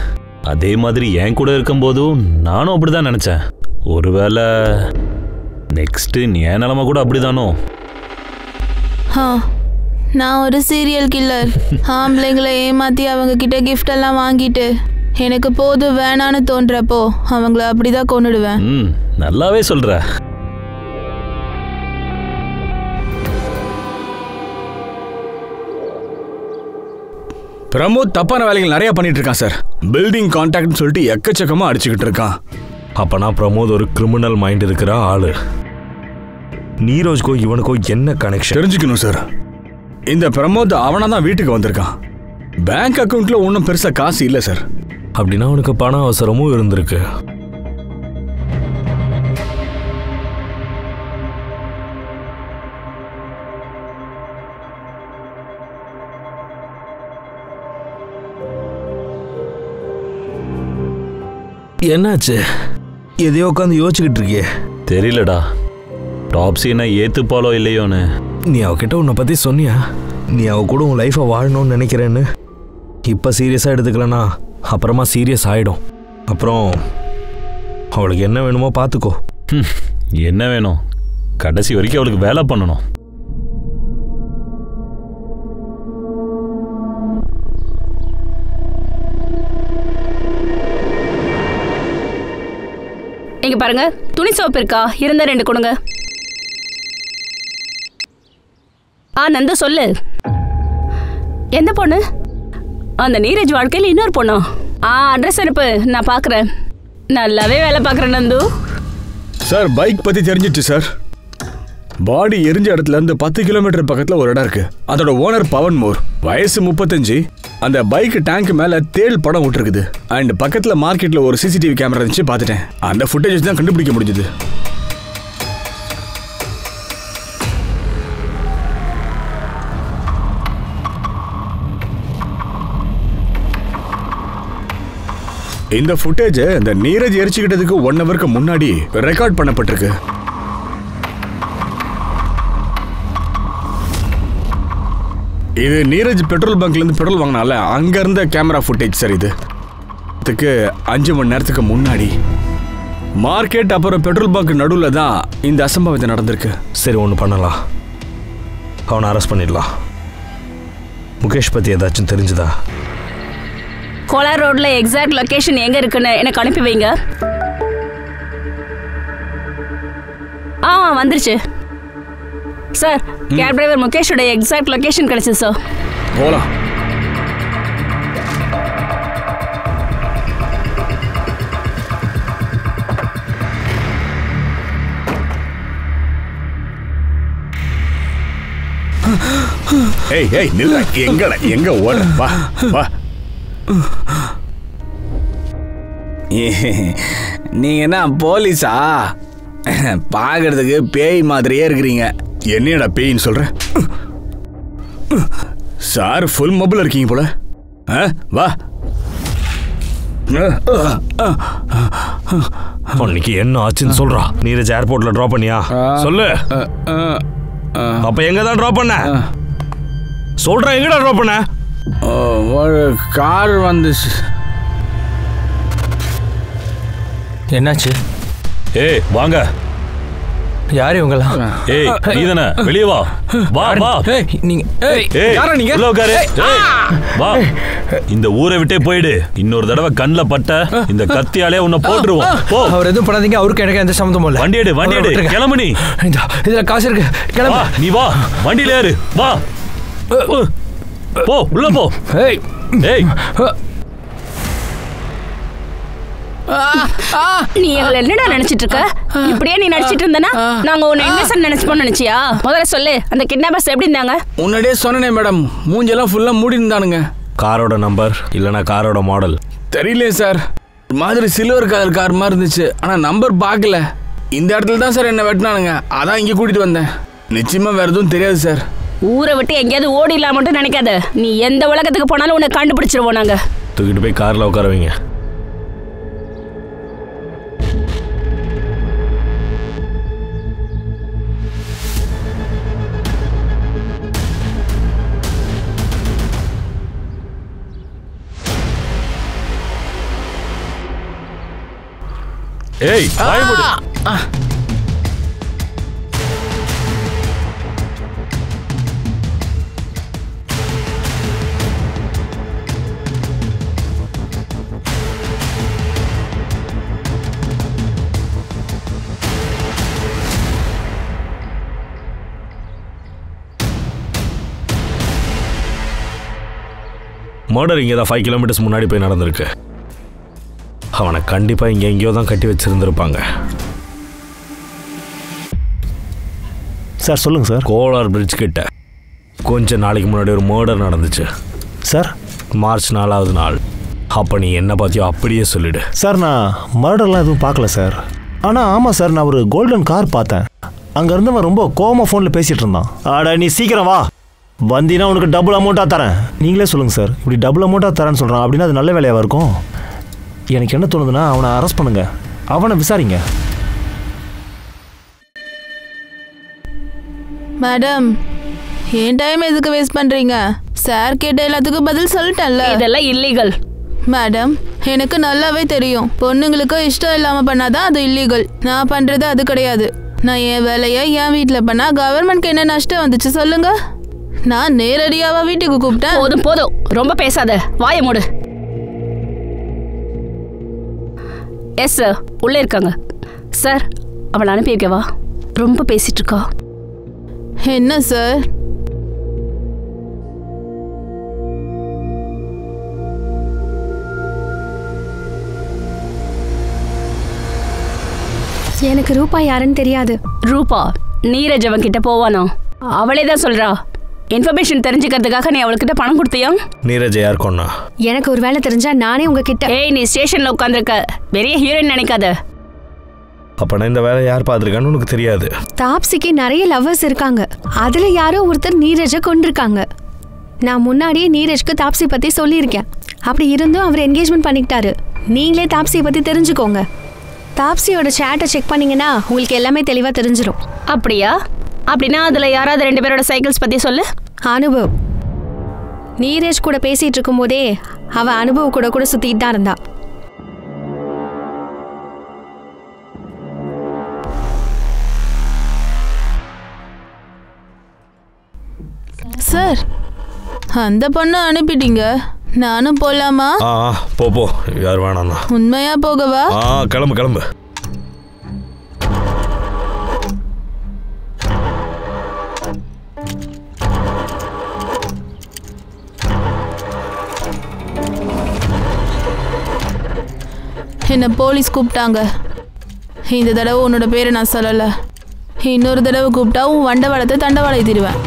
அதே மாதிரி என் கூட இருக்கும்போதும் நானும் அப்படி தான் நினச்சேன். ஒருவேளை நெக்ஸ்ட்டு என் நிலமை கூட அப்படிதானோ? நான் ஒரு சீரியல் கில்லர். ஆம்பளைங்களை ஏமாற்றி அவங்க கிட்ட கிஃப்ட் எல்லாம் வாங்கிட்டு எனக்கு போதும் வேணான்னு தோன்றப்போ அவங்கள அப்படிதான் கொன்னுடுவேன். நல்லாவே சொல்ற. பிரமோத் தப்பான வேலைகள் நிறைய பண்ணிட்டு இருக்கான் சார். பில்டிங் கான்ட்ராக்ட்னு சொல்லிட்டு எக்கச்சக்கமா அடிச்சுக்கிட்டு இருக்கான். அப்பனா பிரமோத் ஒரு கிரிமினல் மைண்ட் இருக்கிற ஆளு. நீரஜ்கோ இவனுக்கோ என்ன கனெக்ஷன் தெரிஞ்சுக்கணும் சார். இந்த பிரமோத் அவனா தான் வீட்டுக்கு வந்திருக்கான். பேங்க் அக்கவுண்ட்ல ஒன்றும் பெருசா காசு இல்லை சார். அப்படின்னா அவனுக்கு பண அவசரமும் இருந்திருக்கு. என்னாச்சு? எதையோ உட்காந்து யோசிச்சுக்கிட்டு இருக்கியே? தெரியலடா, டாப்ஸி என்ன ஏத்துப்பாலோ இல்லையோன்னு. நீ அவகிட்ட உன்னை பற்றி சொன்னியா? நீ அவ கூட உன் லைஃப்பை வாழணும்னு நினைக்கிறேன்னு. இப்போ சீரியஸாக எடுத்துக்கலனா அப்புறமா சீரியஸ் ஆகிடும். அப்புறம் அவளுக்கு என்ன வேணுமோ பார்த்துக்கோ. என்ன வேணும்? கடைசி வரைக்கும் அவளுக்கு வேலை பண்ணணும். இங்க பாருங்க, துணி சோப்பு இருக்கா? இருந்தா 2 கொடுங்க. நந்து சொல்லு, எந்த பொண்ணு? அந்த நீரஜ் வாழ்க்கையில் இன்னொரு பொண்ணா? அட்ரஸ் அனுப்பு, நான் பார்க்குறேன். நல்லாவே வேலை பார்க்குறேன் நந்து. சார் பைக் பற்றி தெரிஞ்சிச்சு சார். பாடி எரிஞ்ச இடத்துல இருந்து 10 கிலோமீட்டர் பக்கத்துல ஒரு இடம் இருக்கு. அதோட ஓனர் பவன் மோர், வயசு 35. அந்த பைக் டேங்க் மேல தேள் படம் விட்டுருக்குது. அண்ட் பக்கத்துல மார்க்கெட்ல ஒரு சிசிடிவி கேமரா இருந்துச்சு, பார்த்துட்டேன். அந்த ஃபுட்டேஜ் தான் கண்டுபிடிக்க முடிஞ்சது. இந்த ஃபுட்டேஜ் இந்த நீரஜ் எரிச்சுக்கிட்டதுக்கு 1 ஹவருக்கு முன்னாடி ரெக்கார்ட் பண்ணப்பட்டிருக்கு. இது நீரஜ் பெட்ரோல் பங்க்ல இருந்து பெட்ரோல் வாங்கினால அங்க இருந்த கேமரா ஃபுட்டேஜ் சார். இதுக்கு 5 மணி நேரத்துக்கு முன்னாடி மார்க்கெட் அப்புறம் பெட்ரோல் பங்க் நடுவில் தான் இந்த அசம்பாவிதம் நடந்திருக்கு. சரி, ஒன்று பண்ணலாம். அவனை அரெஸ்ட் பண்ணிடலாம். முகேஷ் பற்றி ஏதாச்சும் தெரிஞ்சுதா? கோலார் ரோட்ல எக்ஸாக்ட் லொகேஷன் எங்க இருக்குன்னு எனக்கு அனுப்பி வைங்க. வந்துருச்சு சார். கேப் டிரைவர் முகேஷோட எக்ஸாக்ட் லொகேஷன் கிடைச்சது சார். போலாம். ஏய் ஏய் நில்ல, எங்க ஓட? வா வா. நீங்க என்ன போலீஸா? பாக்குறதுக்கு பேய் மாதிரியே இருக்கிறீங்க. என்னடா பேயின்னு சொல்ற? சார் ஃபுல் மொபைல் இருக்கீங்க போல. வா. அன்னைக்கு என்ன ஆச்சுன்னு சொல்றா. நீரஜ் ஏர்போர்ட்ல டிராப் பண்ணியா? சொல்லு. அப்ப எங்க தான் டிராப் பண்ண? சொல்றேன், எங்கடா டிராப் பண்ண? ஒரு கார் வந்துச்சு. என்னாச்சு? ஏய் வாங்க. யார் இவங்கலாம்? ஏய் நீதானே, வெளியே வா. வா வா. நீங்க யாரா நீங்க? உள்ள உட்காரு. வா. இந்த ஊரை விட்டே போயிடு. இன்னொரு தடவை கண்ணுல பட்ட இந்த கத்தியாலே உன்னை போட்டுருவோம். போ. அவர் எதுவும் பண்ணாதீங்க. அவருக்கு எனக்கு எந்த சம்மந்தமும் இல்லை. வண்டி எடு. கிளம்பு நீ. இதுல காசு இருக்கு. கிளம்பு. நீ வா. வண்டியில ஏறு. வா. போ உள்ள போ. ஏய் ஏய் நீ எங்களை என்னடா நினைச்சிட்டு இருக்க? இப்படியே நீ நடிச்சிட்டு இருந்தனா நாங்க உன்னை இன்னசென்ட் நினைச்சுப்போம் நினைச்சியா? முதல்ல சொல்லு, அந்த கிட்னாப்பர்ஸ் எப்படி இருந்தாங்க? முன்னாடியே சொன்னேனே மேடம், மூஞ்செல்லாம் ஃபுல்லா மூடி இருந்தானுங்க. காரோட நம்பர் இல்லனா காரோட மாடல் தெரியலையே சார். ஒரு மாதிரி சில்வர் கலர் கார் மாதிரி இருந்துச்சு, ஆனா நம்பர் பார்க்கல. இந்த இடத்துல தான் சார் என்ன வெட்டினானுங்க, அதான் இங்க கூட்டிட்டு வந்தேன். நிச்சயமா வேற எதுவும் தெரியாது சார். ஊரை விட்டு எங்கேயாவது ஓடிடலாம் மட்டும் நினைக்காத. நீ எந்த உலகத்துக்கு போனாலும் உன்னை கண்டுபிடிச்சிருவோம் நாங்க. தூக்கிட்டு போய் கார்ல உட்கார வைங்க. ஏய் வாய் மூடு. மர்டர் இங்கே தான் 5 கிலோமீட்டர்ஸ் முன்னாடி போய் நடந்திருக்கு. அவனை கண்டிப்பாக இங்கே எங்கேயோ தான் கட்டி வச்சிருந்துருப்பாங்க. சார் சொல்லுங்கள் சார். கோலார் பிரிட்ஜ் கிட்ட கொஞ்சம் நாளைக்கு முன்னாடி ஒரு மர்டர் நடந்துச்சு சார். மார்ச் 4வது நாள். அப்போ நீ என்ன பார்த்தியோ அப்படியே சொல்லிடு. சார் நான் மர்டர்லாம் எதுவும் பார்க்கல சார். ஆனால் ஆமாம் சார், நான் ஒரு கோல்டன் கார் பார்த்தேன். அங்கே இருந்தவன் ரொம்ப கோவமாக ஃபோனில் பேசிகிட்டு இருந்தான். ஆடா நீ சீக்கிரம் வா, வந்தீங்கன்னா உனக்கு டபுள் அமௌண்ட்டாக தரேன். நீங்களே சொல்லுங்கள் சார், இப்படி டபுள் அமௌண்ட்டாக தரேன்னு சொல்கிறான் அப்படின்னா அது நல்ல வேலையாக இருக்கும். எனக்கு என்ன தோணுதுன்னா அவனை அரெஸ்ட் பண்ணுங்க, அவனை விசாரிங்க. மேடம், ஏன் டைம் எதுக்கு வேஸ்ட் பண்ணுறீங்க? சார் கேட்ட எல்லாத்துக்கும் பதில் சொல்லிட்டேன்ல. இதெல்லாம் இல்லீகல். மேடம், எனக்கு நல்லாவே தெரியும், பொண்ணுங்களுக்கு இஷ்டம் இல்லாமல் பண்ணாதான் அது இல்லீகல். நான் பண்ணுறது அது கிடையாது. நான் என் வேலையை என் வீட்டில் பண்ணால் கவர்மெண்ட்க்கு என்ன நஷ்டம் வந்துச்சு சொல்லுங்க? நான் நேரடியாவா வீட்டுக்கு கூப்பிட்டேன். போதும் போதும், ரொம்ப பேசாத, வாயை மூடு. எஸ் சார், உள்ளே இருக்காங்க. சார், அவளை அனுப்பி வைக்கவா? ரொம்ப பேசிட்டு இருக்கா. என்ன சார்? எனக்கு ரூபா யாருன்னு தெரியாது. ரூபா நீரஜ் அவன் கிட்ட போவானோ? அவளே தான் சொல்றா. இன்ஃபர்மேஷன் தெரிஞ்சுக்கிறதுக்காக நீ அவள்கிட்ட பணம் கொடுத்தியா? நீரஜ் யார் கொன்னா? எனக்கு ஒரு வேலை தெரிஞ்சா நானே உங்ககிட்ட. ஏய், நீ ஸ்டேஷன்ல உட்காந்துருக்க, பெரிய ஹீரோயின் நினைக்காத. அப்பனா இந்த வேலை யார் பார்த்துருக்கான்னு உனக்கு தெரியாது. தாப்சிக்கு நிறைய லவ்வர்ஸ் இருக்காங்க. அதுல யாரோ ஒருத்தர் நீரஜை கொண்டிருக்காங்க. நான் முன்னாடியே நீரஜ்க்கு தாப்சி பத்தி சொல்லியிருக்கேன். அப்படி இருந்தும் அவர் என்கேஜ்மெண்ட் பண்ணிக்கிட்டாரு. நீங்களே தாப்சியை பத்தி தெரிஞ்சுக்கோங்க. தாப்சியோட சேட்டை செக் பண்ணீங்கன்னா உங்களுக்கு எல்லாமே தெளிவா தெரிஞ்சிடும். அப்படியா? அப்படின்னா அதுல யாராவது 2 பேரோட சைக்கிள்ஸ் பத்தி சொல்லு. அனுபவ் நீரஜ் கூட பேசிட்டு இருக்கும் போதே அவ அனுபவ் கூட சுத்திட்டு தான் இருந்தா. சார், அந்த பொண்ணை அனுப்பிட்டீங்க, நானும் போலாமா? போ யார் வேணாண்ணா. உண்மையா போகவா? கிளம்பு. என்ன போலீஸ் கூப்பிட்டாங்க. இந்த தடவை உன்னோட பேரை நான் சொல்லலை. இன்னொரு தடவை கூப்பிட்டா உன் வண்டவாளத்தை தண்டவாளை தீருவேன்.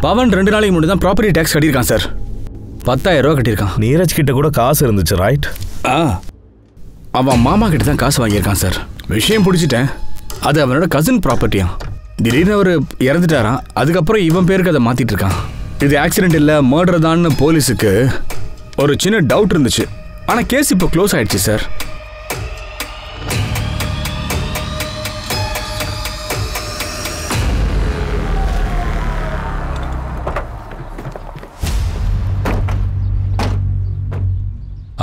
பவன் 2 நாளைக்கு முன்னாடி தான் ப்ராப்பர்ட்டி டேக்ஸ் கட்டியிருக்கான் சார். 10,000 ரூபா கட்டியிருக்கான். நீரஜ் கிட்ட கூட காசு இருந்துச்சு, ரைட்? அவன் மாமா கிட்ட தான் காசு வாங்கியிருக்கான் சார். விஷயம் பிடிச்சிட்டேன். அது அவனோட கசின் ப்ராப்பர்ட்டியா. திடீர்னு அவர் இறந்துட்டாரான். அதுக்கப்புறம் இவன் பேருக்கு அதை மாற்றிட்டு இருக்கான். இது ஆக்சிடென்ட் இல்லை, மர்டர் தான் போலீஸுக்கு ஒரு சின்ன டவுட் இருந்துச்சு. ஆனால் கேஸ் இப்போ க்ளோஸ் ஆயிடுச்சு சார்.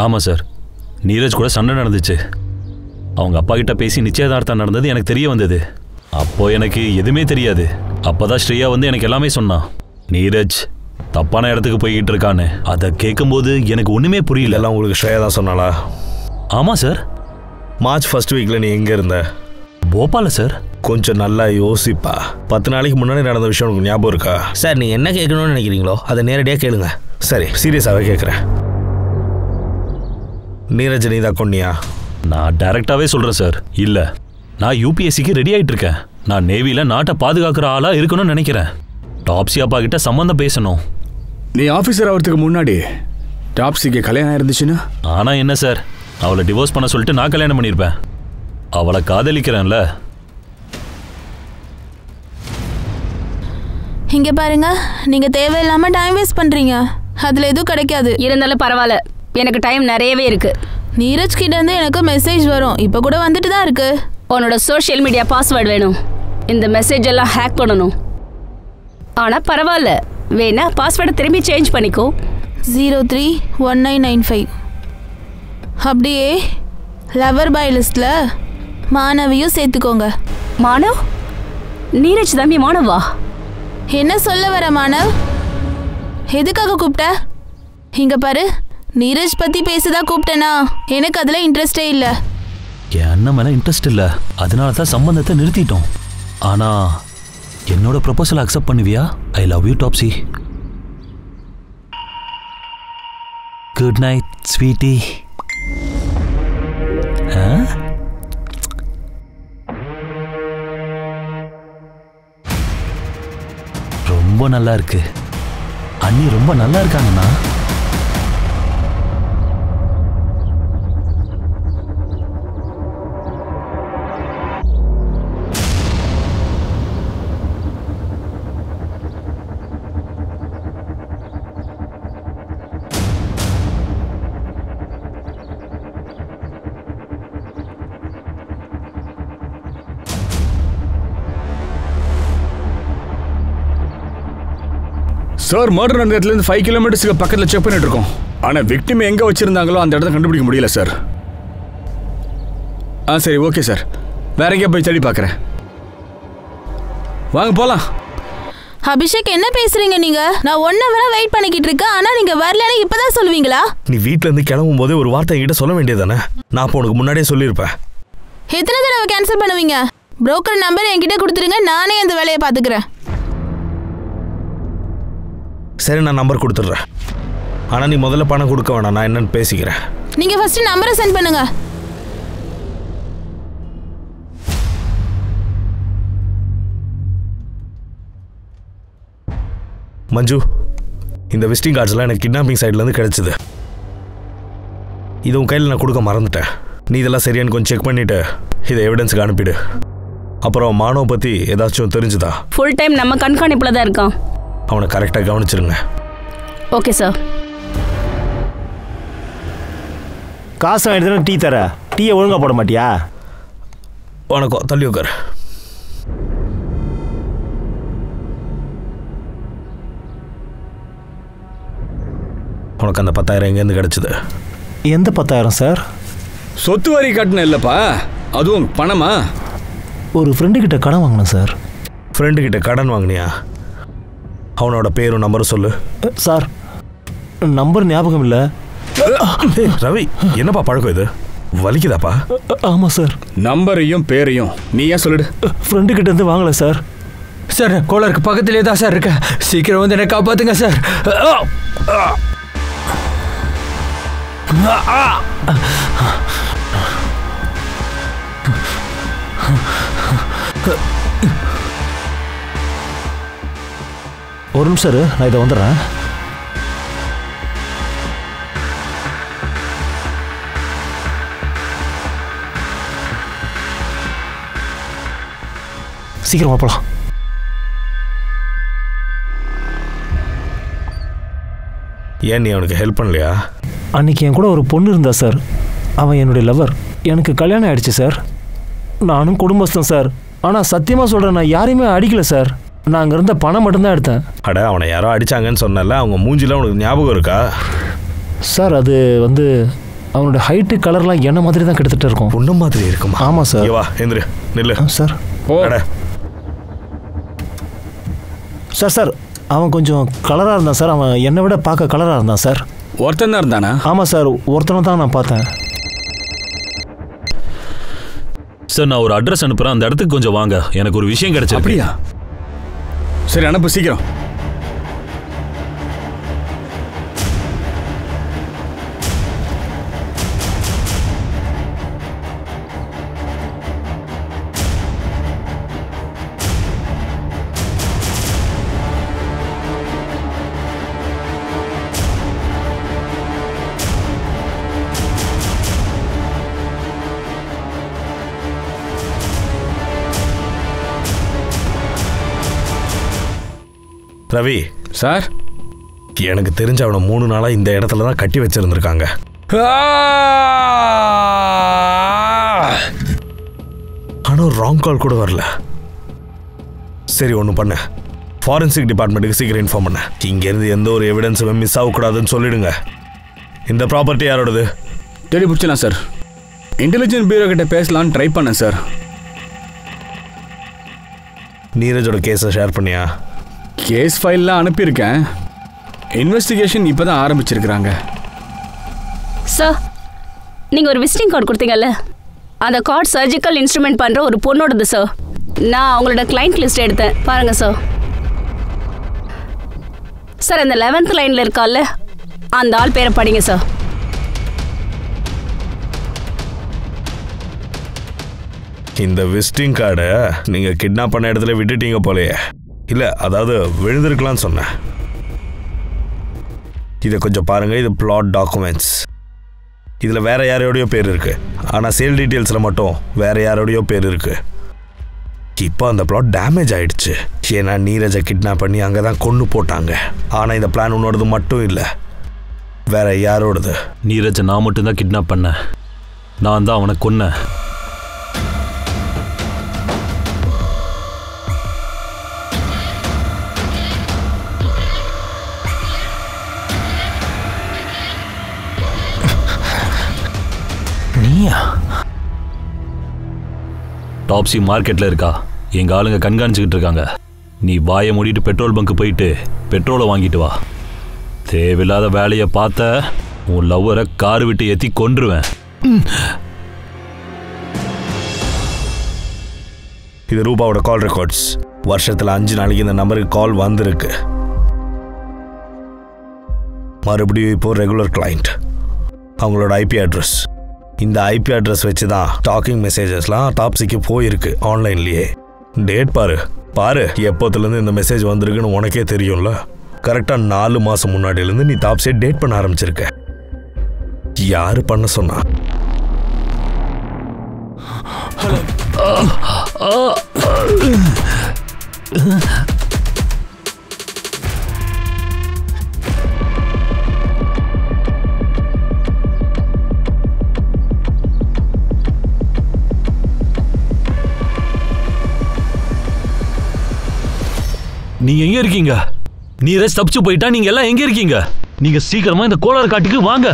ஆமாம் சார், நீரஜ் கூட சண்டை நடந்துச்சு. அவங்க அப்பா கிட்ட பேசி நிச்சயதார்த்தம் நடந்தது எனக்கு தெரிய வந்தது. அப்போ எனக்கு எதுவுமே தெரியாது. அப்போதான் ஸ்ரீயா வந்து எனக்கு எல்லாமே சொன்னான். நீரஜ் தப்பான இடத்துக்கு போய்கிட்டு இருக்கான்னு. அதை கேட்கும்போது எனக்கு ஒன்றுமே புரியல. எல்லாம் உங்களுக்கு ஸ்ரேயா தான் சொன்னாளா? ஆமாம் சார். மார்ச் 1 வீக்கில் நீ எங்கே இருந்த? போபால சார். கொஞ்சம் நல்லா யோசிப்பா. 10 நாளைக்கு முன்னாடி நடந்த விஷயம் உங்களுக்கு ஞாபகம் இருக்கா? சார், நீங்கள் என்ன கேட்கணும்னு நினைக்கிறீங்களோ அதை நேரடியாக கேளுங்க. சரி, சீரியஸாகவே கேட்குறேன். நீரஜ் நீ தான் கொன்னியா? நான் டைரக்டாகவே சொல்கிறேன் சார். இல்லை, நான் யூபிஎஸ்சிக்கு ரெடி ஆகிட்டு இருக்கேன். நான் நேவியில் நாட்டை பாதுகாக்கிற ஆளாக இருக்கணும்னு நினைக்கிறேன். டாப்ஸி அப்பா கிட்ட சம்மந்தம் பேசணும். நீ ஆஃபீஸர் ஆகிறதுக்கு முன்னாடி டாப்ஸிக்கு கல்யாணம் இருந்துச்சுன்னா? ஆனால் என்ன சார், அவளை டிவோர்ஸ் பண்ண சொல்லிட்டு நான் கல்யாணம் பண்ணியிருப்பேன். அவளை காதலிக்கிறேன்ல. இங்க பாருங்க, நீங்க தேவையில்லாம டைம் வேஸ்ட் பண்றீங்க. அதுல எதுவும் கிடைக்காது. இருந்தாலும் பரவாயில்ல, எனக்கு டைம் நிறையவே இருக்கு. நீரஜ் கிட்ட இருந்து எனக்கு மெசேஜ் வரும். இப்போ கூட வந்துட்டு தான் இருக்கு. உன்னோட சோஷியல் மீடியா பாஸ்வேர்டு வேணும். இந்த மெசேஜ் எல்லாம் ஹேக் பண்ணணும். ஆனால் பரவாயில்ல, வேணா பாஸ்வேர்டை திரும்பி சேஞ்ச் பண்ணிக்கோ. 031995. அப்படியே லவர் பாய் லிஸ்ட்ல மாணவியும் சேர்த்துக்கோங்க. மாணவ்? நீரஜ் தம்பி மாணவா? என்ன சொல்ல வர மாணவ்? எதுக்காக கூப்பிட்ட? இங்க பாரு, நீரஜ் பத்தி பேசதான் கூப்பிட்டேனா? எனக்கு அதுல இன்ட்ரெஸ்டே இல்ல. என் அண்ணன் மேல இன்ட்ரெஸ்ட் இல்ல, அதனால தான் சம்பந்தத்தை நிறுத்திட்டோம். ஆனா என்னோட ப்ரொபோசலை அக்செப்ட் பண்ணுவியா? I love you Taapsee. Good night sweetie. ரொம்ப நல்லா இருக்கு. அண்ணி ரொம்ப நல்லா இருக்காங்கண்ணா. சார், மர்டர் நடந்த இடத்துலேருந்து 5 கிலோமீட்டர்ஸ்க்கு பக்கத்தில் செக் பண்ணிட்டு இருக்கோம். ஆனால் விக்டிம் எங்கே வச்சிருந்தாங்களோ அந்த இடத்த கண்டுபிடிக்க முடியல சார். சரி, ஓகே சார். வேற எங்கேயா போய் தேடி பார்க்குறேன். வாங்க போகலாம். அபிஷேக், என்ன பேசுறீங்க நீங்க? நான் 1 hour வெயிட் பண்ணிக்கிட்டு இருக்கேன். ஆனா நீங்க வரலன்னு இப்பதான் சொல்லுவீங்களா? நீ வீட்ல இருந்து கிளம்பும் போதே ஒரு வார்த்தை என்கிட்ட சொல்ல வேண்டியதானே? நான் அப்போ உனக்கு முன்னாடியே சொல்லியிருப்பேன். எத்தனை தடவை கேன்சல் பண்ணுவீங்க? புரோக்கர் நம்பர் என்கிட்ட கொடுத்துருங்க, நானே அந்த வேலையை பார்த்துக்கிறேன். சரி, நான் நம்பர் கொடுத்துட்றேன். ஆனால் நீ முதல்ல பணம் கொடுக்க வேணாம், நான் என்னன்னு பேசிக்கிறேன். நீங்கள் ஃபஸ்ட்டு நம்பரை சென்ட் பண்ணுங்க. மஞ்சு, இந்த விசிட்டிங் கார்ட்ஸ்லாம் எனக்கு கிட்னாப்பிங் சைட்லேருந்து கிடைச்சிது. இது உன் கையில் நான் கொடுக்க மறந்துட்டேன். நீ இதெல்லாம் சரியானு கொஞ்சம் செக் பண்ணிவிட்டு இதை எவிடன்ஸுக்கு அனுப்பிடு. அப்புறம் மானவ பற்றி ஏதாச்சும் தெரிஞ்சுதா? ஃபுல் டைம் நம்ம கண்காணிப்பில் தான் இருக்கான். அவனை கரெக்டாக கவனிச்சிருங்க. Okay sir. காசு வாங்கிட்டு டீ தர, டீயை ஒழுங்காக போட மாட்டியா? வணக்கம், தள்ளி உட்கார். உனக்கு அந்த 10,000 எங்கேருந்து கிடச்சிது? எந்த 10,000 சார்? சொத்து வரி கட்டணும் இல்லைப்பா, அதுவும் பணமா? ஒரு ஃப்ரெண்டுக்கிட்ட கடன் வாங்கினேன் சார். ஃப்ரெண்டுக்கிட்ட கடன் வாங்கினியா? அவனோட பேரும் நம்பரும் சொல்லு. சார், நம்பர் ஞாபகம் இல்லை. ரவி, என்னப்பா பழக்கம் இது? வலிக்குதாப்பா? ஆமாம் சார். நம்பரையும் பேரையும் நீ ஏன் சொல்லிடு. ஃப்ரெண்டுக்கிட்ட இருந்து வாங்கலை சார். சார், கோளருக்கு பக்கத்திலே தான் சார் இருக்கேன். சீக்கிரம் வந்து என்னை காப்பாத்துங்க சார். ஒரு நிமிஷம் சார், நான் இதை வந்துடுறேன். சீக்கிரமா போலாம். ஏன் நீ அவனுக்கு ஹெல்ப் பண்ணலையா? அன்னைக்கு என் கூட ஒரு பொண்ணு இருந்தா சார். அவன் என்னுடைய லவர். எனக்கு கல்யாணம் ஆயிடுச்சு சார். நானும் குடும்பஸ்தன் சார். ஆனால் சத்தியமாக சொல்கிறேன், நான் யாரையுமே அடிக்கல சார். நான் அங்கே இருந்த பணம் மட்டும்தான் எடுத்தேன். அட, அவனை யாரோ அடிச்சாங்கன்னு சொன்னல, அவங்க மூஞ்சிலாம் உனக்கு ஞாபகம் இருக்கா? சார், அது வந்து அவனோட ஹைட்டு கலர்லாம் என்ன மாதிரி தான் கிட்டத்தட்ட இருக்கும். பொண்ணு மாதிரி இருக்குமா? ஆமாம் சார். வா, எந்திரு, நில்லு. சார் சார் சார் அவன் கொஞ்சம் கலராக இருந்தான் சார். அவன் என்னை விட பார்க்க கலராக இருந்தான் சார். ஒருத்தன் தான் இருந்தானா? ஆமாம் சார், ஒருத்தனை தான் நான் பார்த்தேன். சார், நான் ஒரு அட்ரஸ் அனுப்புகிறேன், அந்த இடத்துக்கு கொஞ்சம் வாங்க. எனக்கு ஒரு விஷயம் கிடைச்சது. அப்படியா? சரி, அனுப்பு சீக்கிரம். ரவி சார், எனக்கு தெரிஞ்ச அவனை 3 நாளாக இந்த இடத்துல தான் கட்டி வச்சிருந்துருக்காங்க. ஆனால் ராங் கால் கூட வரல. சரி, ஒன்று பண்ண, ஃபாரன்சிக் டிபார்ட்மெண்ட்டுக்கு சீக்கிரம் இன்ஃபார்ம் பண்ண. இங்கேருந்து எந்த ஒரு எவிடன்ஸுமே மிஸ் ஆகக்கூடாதுன்னு சொல்லிடுங்க. இந்த ப்ராப்பர்ட்டி யாரோடது? தேடி பிடிச்சலாம் சார். இன்டெலிஜென்ஸ் பியூரோ கிட்ட பேசலான்னு ட்ரை பண்ணேன் சார். நீரஜோட கேஸை ஷேர் பண்ணியா? கேஸ் ஃபைல்லாம் அனுப்பியிருக்கேன். இன்வெஸ்டிகேஷன் இப்போ தான் ஆரம்பிச்சிருக்கிறாங்க. சார், நீங்கள் ஒரு விசிட்டிங் கார்டு கொடுத்தீங்கல்ல, அந்த கார்டு சர்ஜிக்கல் இன்ஸ்ட்ருமெண்ட் பண்ணுற ஒரு பொண்ணோடது சார். நான் அவங்களோட கிளைண்ட் லிஸ்ட் எடுத்தேன், பாருங்கள் சார். சார், அந்த 11th லைனில் இருக்கால, அந்த ஆள் பேரை படிங்க சார். இந்த விசிட்டிங் கார்டை நீங்கள் கிட்னாப் பண்ண இடத்துல விட்டுட்டீங்க போலையே. இல்லை, அதாவது விழுந்திருக்கலான்னு சொன்னேன். இதை கொஞ்சம் பாருங்கள். இது பிளாட் டாக்குமெண்ட்ஸ். இதில் வேறு யாரோடையோ பேர் இருக்குது. ஆனால் சேல் டீட்டெயில்ஸில் மட்டும் வேறு யாரோடையோ பேர் இருக்குது. இப்போ அந்த பிளாட் டேமேஜ் ஆகிடுச்சு. ஏன்னா நீரஜை கிட்னாப் பண்ணி அங்கே தான் கொண்டு போட்டாங்க. ஆனால் இந்த பிளான் உன்னோடது மட்டும் இல்லை, வேற யாரோடது? நீரஜை நான் மட்டும்தான் கிட்னாப் பண்ணேன். நான் தான் அவனை கொன்னேன். நீயா? டாப்ஸி மார்க்கெட்டில் இருக்கா. எங்கள் ஆளுங்க கண்காணிச்சுக்கிட்டு இருக்காங்க. நீ வாயை மூடிட்டு பெட்ரோல் பங்க்கு போயிட்டு பெட்ரோலை வாங்கிட்டு வா. தேவையில்லாத வேலையை பார்த்த உன் லவ்வரை கார் விட்டு ஏற்றி கொன்றுவேன். இது ரூபாவோட கால் ரெக்கார்ட்ஸ். வருஷத்தில் 5 நாளைக்கு இந்த நம்பருக்கு கால் வந்திருக்கு. மறுபடியும் இப்போ ரெகுலர் கிளைண்ட். அவங்களோட ஐபி அட்ரஸ். இந்த ஐபி அட்ரஸ் வச்சு தான் டாக்கிங் மெசேஜஸ்லாம் டாப்ஸிக்கு போயிருக்கு ஆன்லைன்லேயே. டேட் பாரு, எப்போத்துலேருந்து இந்த மெசேஜ் வந்திருக்குன்னு உனக்கே தெரியும்ல. கரெக்டாக 4 மாதம் முன்னாடியிலேருந்து நீ தாப்ஸியை டேட் பண்ண ஆரம்பிச்சிருக்க. யாரு பண்ண சொன்னா? நீங்க எங்க இருக்கீங்க? நீரஜ் தப்பிச்சு போயிட்டா. நீங்க எல்லாம் எங்க இருக்கீங்க? நீங்க சீக்கிரமா இந்த கோளாறு காட்டுக்கு வாங்க.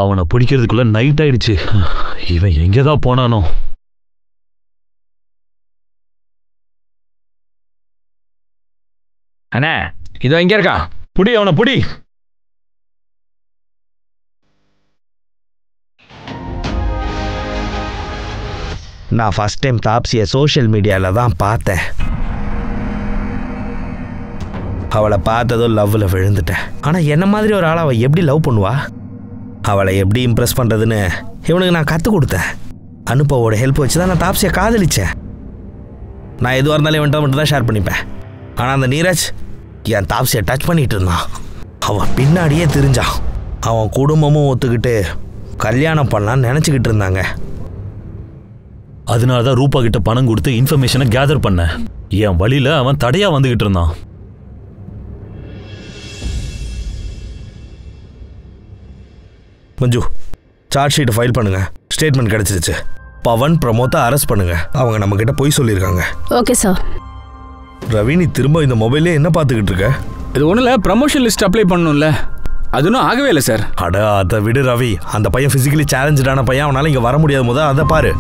அவனை பிடிக்கிறதுக்குள்ள நைட் ஆயிடுச்சு. இவன் எங்கதான் போனானோ? அண்ணா இதோ இங்க இருக்கான். புடி அவனை, புடி. நான் ஃபர்ஸ்ட் டைம் தாப்ஸியை சோஷியல் மீடியாவில் தான் பார்த்தேன். அவளை பார்த்ததும் லவ்வில் விழுந்துட்டேன். ஆனால் என்ன மாதிரி ஒரு ஆளை அவள் எப்படி லவ் பண்ணுவா? அவளை எப்படி இம்ப்ரெஸ் பண்ணுறதுன்னு இவனுக்கு நான் கற்றுக் கொடுத்தேன். அனுப்பாவோட ஹெல்ப் வச்சு தான் நான் தாப்ஸியை காதலித்தேன். நான் எதுவாக இருந்தாலும் இவன்ட்ட மட்டும் தான் ஷேர் பண்ணிப்பேன். ஆனால் அந்த நீரஜ் என் தாப்ஸியை டச் பண்ணிகிட்டு இருந்தான். அவன் பின்னாடியே தெரிஞ்சான். அவன் குடும்பமும் ஒத்துக்கிட்டு கல்யாணம் பண்ணலான்னு நினச்சிக்கிட்டு இருந்தாங்க. அதனால தான் ரூபா கிட்ட பணம் கொடுத்து இன்ஃபர்மேஷனை கேதர் பண்ணேன். என் வழியில அவன் தடையா வந்துகிட்டு இருந்தான். மஞ்சு, சார்ஜ் ஷீட்டை ஃபைல் பண்ணுங்க. ஸ்டேட்மெண்ட் கிடைச்சிருச்சு. பவன் பிரமோத்தை அரெஸ்ட் பண்ணுங்க. அவங்க நம்ம கிட்ட போய் சொல்லியிருக்காங்க. Okay sir. ரவி, நீ திரும்ப இந்த மொபைலே என்ன பார்த்துக்கிட்டு இருக்க? இது ஒன்றும் இல்லை, ப்ரமோஷன் லிஸ்ட் அப்ளை பண்ணணும்ல, அது ஒன்றும் ஆகவே இல்லை சார். அட அதை விடு ரவி. அந்த பையன் ஃபிசிக்கலி சேலஞ்சான பையன். அவனால் இங்கே வர முடியாது. அதை பாரு.